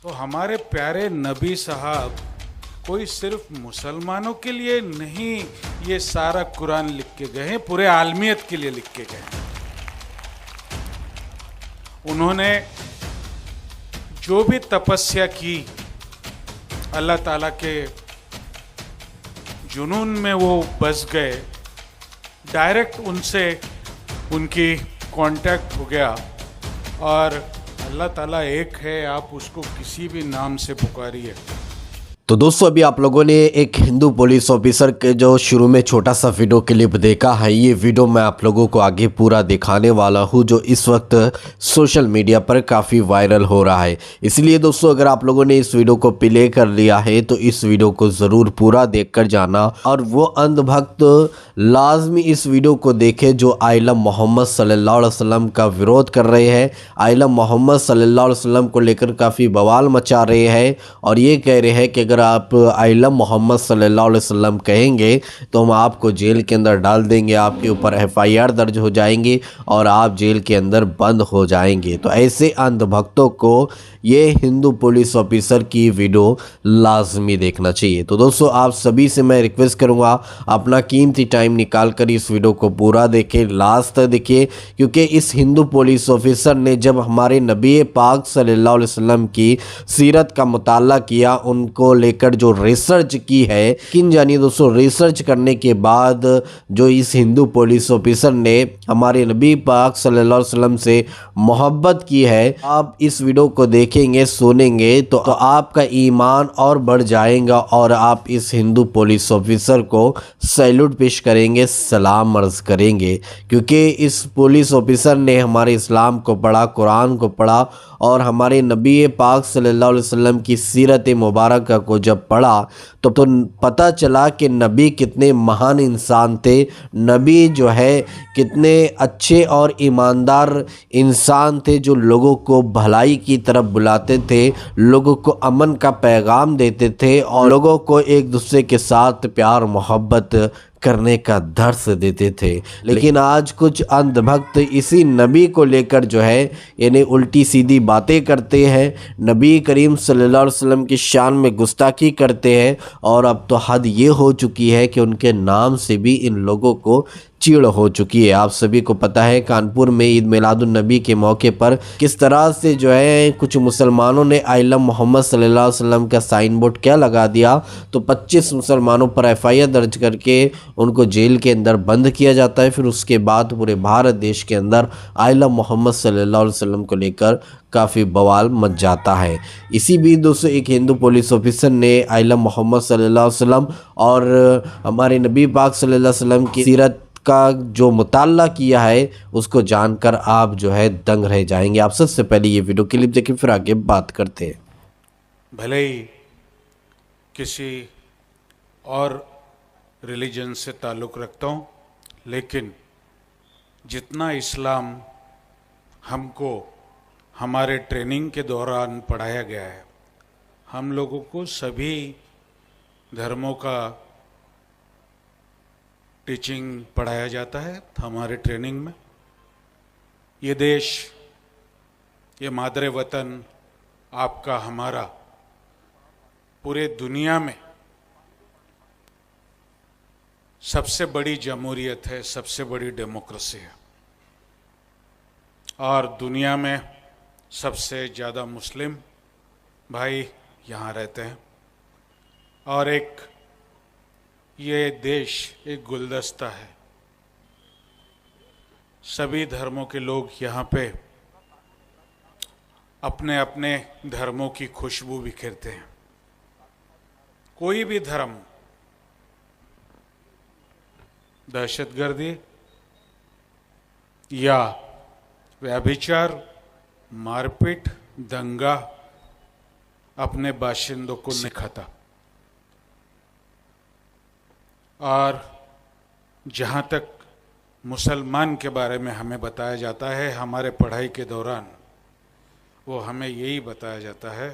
तो हमारे प्यारे नबी साहब कोई सिर्फ मुसलमानों के लिए नहीं ये सारा कुरान लिख के गए हैं, पूरे आलमियत के लिए लिख के गए हैं। उन्होंने जो भी तपस्या की, अल्लाह ताला के जुनून में वो बस गए, डायरेक्ट उनसे उनकी कांटेक्ट हो गया। और अल्लाह ताला एक है, आप उसको किसी भी नाम से पुकारिए। तो दोस्तों अभी आप लोगों ने एक हिंदू पुलिस ऑफिसर के जो शुरू में छोटा सा वीडियो क्लिप देखा है, ये वीडियो मैं आप लोगों को आगे पूरा दिखाने वाला हूँ, जो इस वक्त सोशल मीडिया पर काफ़ी वायरल हो रहा है। इसलिए दोस्तों अगर आप लोगों ने इस वीडियो को प्ले कर लिया है तो इस वीडियो को ज़रूर पूरा देख कर जाना, और वो अंधभक्त लाजमी इस वीडियो को देखे जो आइलम मोहम्मद सल्लल्लाहु अलैहि वसल्लम का विरोध कर रहे हैं, आइलम मोहम्मद सल्लल्लाहु अलैहि वसल्लम को लेकर काफ़ी बवाल मचा रहे हैं, और ये कह रहे हैं कि अगर आप आइलम मोहम्मद सल्लल्लाहु अलैहि वसल्लम कहेंगे तो हम आपको जेल के अंदर डाल देंगे, आपके ऊपर एफआईआर दर्ज हो जाएंगी और आप जेल के अंदर बंद हो जाएंगे। तो ऐसे अंधभक्तों को ये हिंदू पुलिस ऑफिसर की वीडियो लाजमी देखना चाहिए। तो दोस्तों आप सभी से मैं रिक्वेस्ट करूंगा, अपना कीमती टाइम निकाल कर इस वीडियो को पूरा देखें, लास्ट तक देखिए, क्योंकि इस हिंदू पुलिस ऑफिसर ने जब हमारे नबी पाक सल्लल्लाहु अलैहि वसल्लम की सीरत का मुताला किया, उनको लेकर जो रिसर्च की है, किन जानिए दोस्तों रिसर्च करने के बाद जो इस हिंदू पुलिस ऑफिसर ने हमारे नबी पाक सल्लल्लाहु अलैहि वसल्लम से मोहब्बत की है, आप इस वीडियो को देखेंगे सुनेंगे तो आपका ईमान और बढ़ जाएगा और आप इस हिंदू पुलिस ऑफिसर को सैल्यूट पेश करेंगे, सलाम अर्ज करेंगे, क्योंकि इस पुलिस ऑफिसर ने हमारे इस्लाम को पढ़ा, कुरान को पढ़ा और हमारे नबी पाक सल्लल्लाहु अलैहि वसल्लम की सीरत मुबारक को जब पढ़ा तो पता चला कि नबी कितने महान इंसान थे, नबी जो है कितने अच्छे और ईमानदार इंसान थे, जो लोगों को भलाई की तरफ बुलाते थे, लोगों को अमन का पैगाम देते थे और लोगों को एक दूसरे के साथ प्यार मोहब्बत करने का दर्स देते थे। लेकिन आज कुछ अंधभक्त इसी नबी को लेकर जो है यानी उल्टी सीधी बातें करते हैं, नबी करीम सल्लल्लाहु अलैहि वसल्लम की शान में गुस्ताखी करते हैं, और अब तो हद ये हो चुकी है कि उनके नाम से भी इन लोगों को चिढ़ हो चुकी है। आप सभी को पता है कानपुर में ईद मिलादुन नबी के मौके पर किस तरह से जो है कुछ मुसलमानों ने आइलम मोहम्मद सल्लल्लाहु अलैहि वसल्लम का साइन बोर्ड क्या लगा दिया, तो 25 मुसलमानों पर एफआईआर दर्ज करके उनको जेल के अंदर बंद किया जाता है। फिर उसके बाद पूरे भारत देश के अंदर आइलम मोहम्मद सल्लल्लाहु अलैहि वसल्लम को लेकर काफ़ी बवाल मच जाता है। इसी बीच दोस्तों एक हिंदू पुलिस ऑफिसर ने आइलम मोहम्मद सल्लल्लाहु अलैहि वसल्लम और हमारे नबी पाक सल्लल्लाहु अलैहि वसल्लम की सीरत का जो मुताला किया है उसको जानकर आप जो है दंग रह जाएंगे। आप सबसे पहले ये वीडियो क्लिप देखें, फिर आगे बात करते हैं। भले ही किसी और रिलीजन से ताल्लुक़ रखता हूँ, लेकिन जितना इस्लाम हमको हमारे ट्रेनिंग के दौरान पढ़ाया गया है, हम लोगों को सभी धर्मों का टीचिंग पढ़ाया जाता है हमारे ट्रेनिंग में। ये देश, ये मादरे वतन आपका हमारा पूरे दुनिया में सबसे बड़ी जमहूरियत है, सबसे बड़ी डेमोक्रेसी है, और दुनिया में सबसे ज़्यादा मुस्लिम भाई यहाँ रहते हैं। और ये देश एक गुलदस्ता है, सभी धर्मों के लोग यहाँ पे अपने अपने धर्मों की खुशबू बिखेरते हैं। कोई भी धर्म दहशतगर्दी या व्यभिचार, मारपीट, दंगा अपने बाशिंदों को नहीं खाता। और जहाँ तक मुसलमान के बारे में हमें बताया जाता है हमारे पढ़ाई के दौरान, वो हमें यही बताया जाता है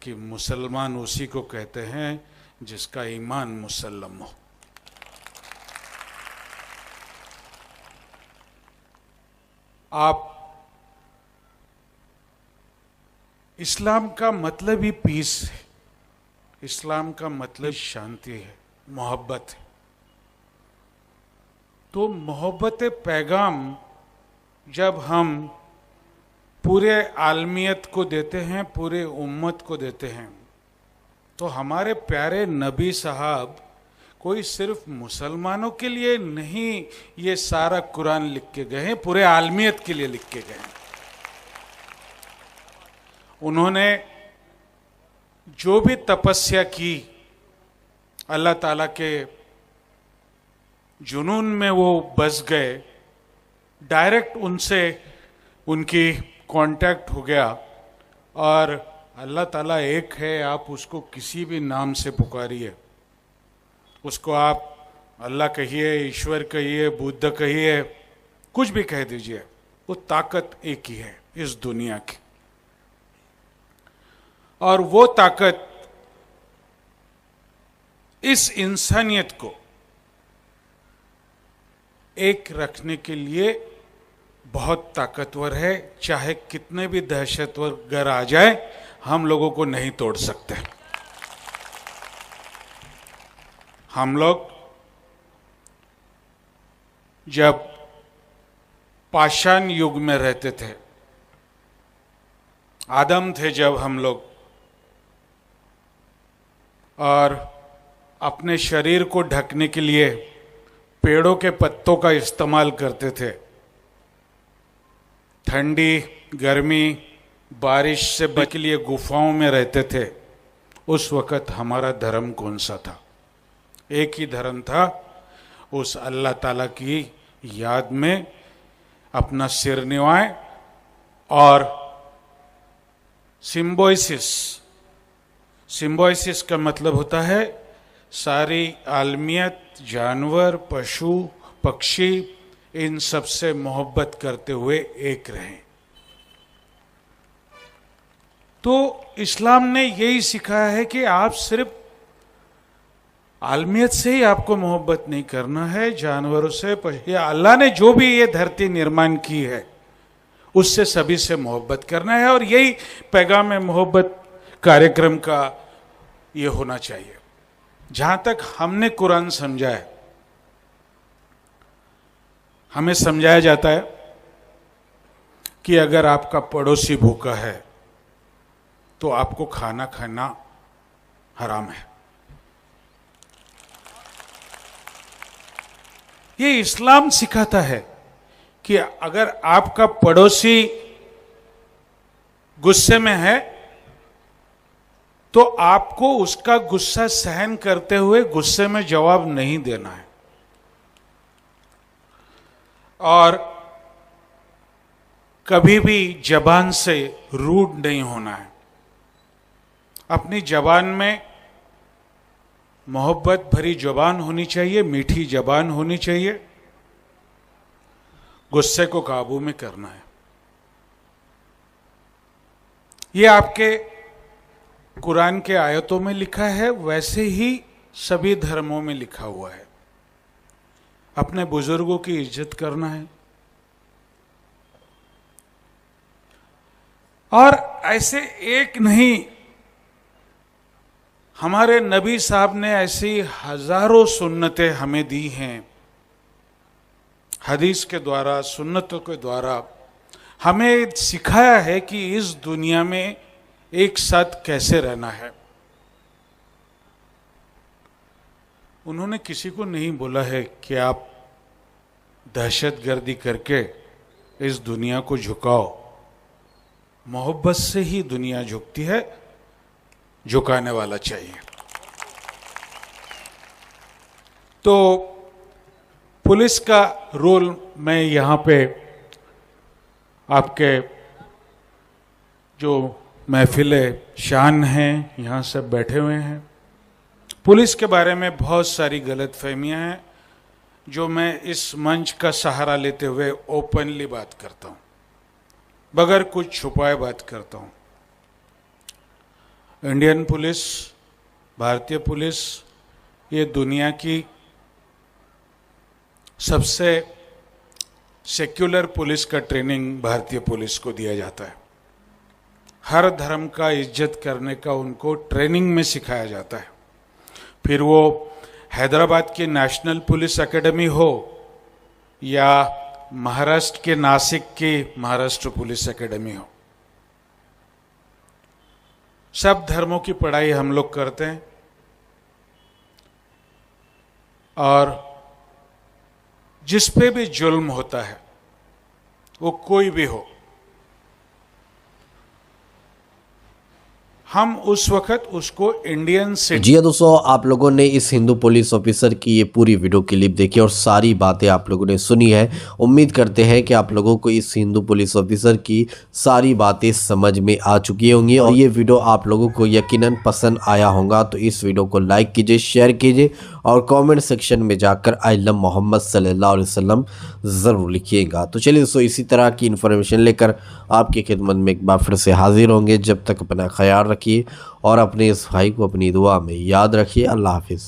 कि मुसलमान उसी को कहते हैं जिसका ईमान मुसल्लम हो। आप इस्लाम का मतलब ही पीस है, इस्लाम का मतलब शांति है, मोहब्बत है। तो मोहब्बत पैगाम जब हम पूरे आलमियत को देते हैं, पूरे उम्मत को देते हैं, तो हमारे प्यारे नबी साहब कोई सिर्फ मुसलमानों के लिए नहीं ये सारा कुरान लिख के गए हैं, पूरे आलमियत के लिए लिख के गए हैं। उन्होंने जो भी तपस्या की, अल्लाह ताला के जुनून में वो बस गए, डायरेक्ट उनसे उनकी कांटेक्ट हो गया। और अल्लाह ताला एक है, आप उसको किसी भी नाम से पुकारिए, उसको आप अल्लाह कहिए, ईश्वर कहिए, बुद्ध कहिए, कुछ भी कह दीजिए, वो ताकत एक ही है इस दुनिया की। और वो ताकत इस इंसानियत को एक रखने के लिए बहुत ताकतवर है। चाहे कितने भी दहशतगर आ जाए, हम लोगों को नहीं तोड़ सकते। हम लोग जब पाषाण युग में रहते थे, आदम थे जब हम लोग, और अपने शरीर को ढकने के लिए पेड़ों के पत्तों का इस्तेमाल करते थे। ठंडी, गर्मी, बारिश से बचने के लिए गुफाओं में रहते थे। उस वक़्त हमारा धर्म कौन सा था? एक ही धर्म था, उस अल्लाह ताला की याद में अपना सिर निवाएं और सिम्बोइसिस का मतलब होता है सारी आलमियत, जानवर, पशु, पक्षी, इन सब से मोहब्बत करते हुए एक रहें। तो इस्लाम ने यही सिखाया है कि आप सिर्फ आलमियत से ही आपको मोहब्बत नहीं करना है, जानवरों से, अल्लाह ने जो भी ये धरती निर्माण की है उससे सभी से मोहब्बत करना है। और यही पैगाम मोहब्बत कार्यक्रम का ये होना चाहिए। जहां तक हमने कुरान समझा है, हमें समझाया जाता है कि अगर आपका पड़ोसी भूखा है तो आपको खाना खाना हराम है। ये इस्लाम सिखाता है कि अगर आपका पड़ोसी गुस्से में है तो आपको उसका गुस्सा सहन करते हुए गुस्से में जवाब नहीं देना है, और कभी भी जबान से रूड नहीं होना है। अपनी जबान में मोहब्बत भरी जबान होनी चाहिए, मीठी जबान होनी चाहिए, गुस्से को काबू में करना है। ये आपके कुरान के आयतों में लिखा है, वैसे ही सभी धर्मों में लिखा हुआ है। अपने बुजुर्गों की इज्जत करना है। और ऐसे एक नहीं, हमारे नबी साहब ने ऐसी हजारों सुन्नतें हमें दी हैं। हदीस के द्वारा, सुन्नतों के द्वारा हमें सिखाया है कि इस दुनिया में एक साथ कैसे रहना है। उन्होंने किसी को नहीं बोला है कि आप दहशतगर्दी करके इस दुनिया को झुकाओ। मोहब्बत से ही दुनिया झुकती है, झुकाने वाला चाहिए। तो पुलिस का रोल मैं यहाँ पे आपके जो महफिले शान हैं, यहाँ सब बैठे हुए हैं, पुलिस के बारे में बहुत सारी गलतफहमियां हैं जो मैं इस मंच का सहारा लेते हुए ओपनली बात करता हूँ, बगैर कुछ छुपाए बात करता हूँ। इंडियन पुलिस, भारतीय पुलिस, ये दुनिया की सबसे सेक्युलर पुलिस का ट्रेनिंग भारतीय पुलिस को दिया जाता है। हर धर्म का इज्जत करने का उनको ट्रेनिंग में सिखाया जाता है। फिर वो हैदराबाद की नेशनल पुलिस एकेडमी हो या महाराष्ट्र के नासिक की महाराष्ट्र पुलिस एकेडमी हो, सब धर्मों की पढ़ाई हम लोग करते हैं। और जिस पे भी जुल्म होता है, वो कोई भी हो, हम उस वक्त उसको इंडियन सिटीजन। जी हाँ दोस्तों, आप लोगों ने इस हिंदू पुलिस ऑफिसर की ये पूरी वीडियो क्लिप देखी और सारी बातें आप लोगों ने सुनी है। उम्मीद करते हैं कि आप लोगों को इस हिंदू पुलिस ऑफिसर की सारी बातें समझ में आ चुकी होंगी और ये वीडियो आप लोगों को यकीनन पसंद आया होगा। तो इस वीडियो को लाइक कीजिए, शेयर कीजिए और कमेंट सेक्शन में जाकर आई लव मोहम्मद सल्लल्लाहु अलैहि वसल्लम ज़रूर लिखिएगा। तो चलिए दोस्तों, इसी तरह की इन्फॉर्मेशन लेकर आपकी खिदमत में एक बार फिर से हाजिर होंगे। जब तक अपना ख्याल रखिए और अपने इस भाई को अपनी दुआ में याद रखिए। अल्लाह हाफिज़।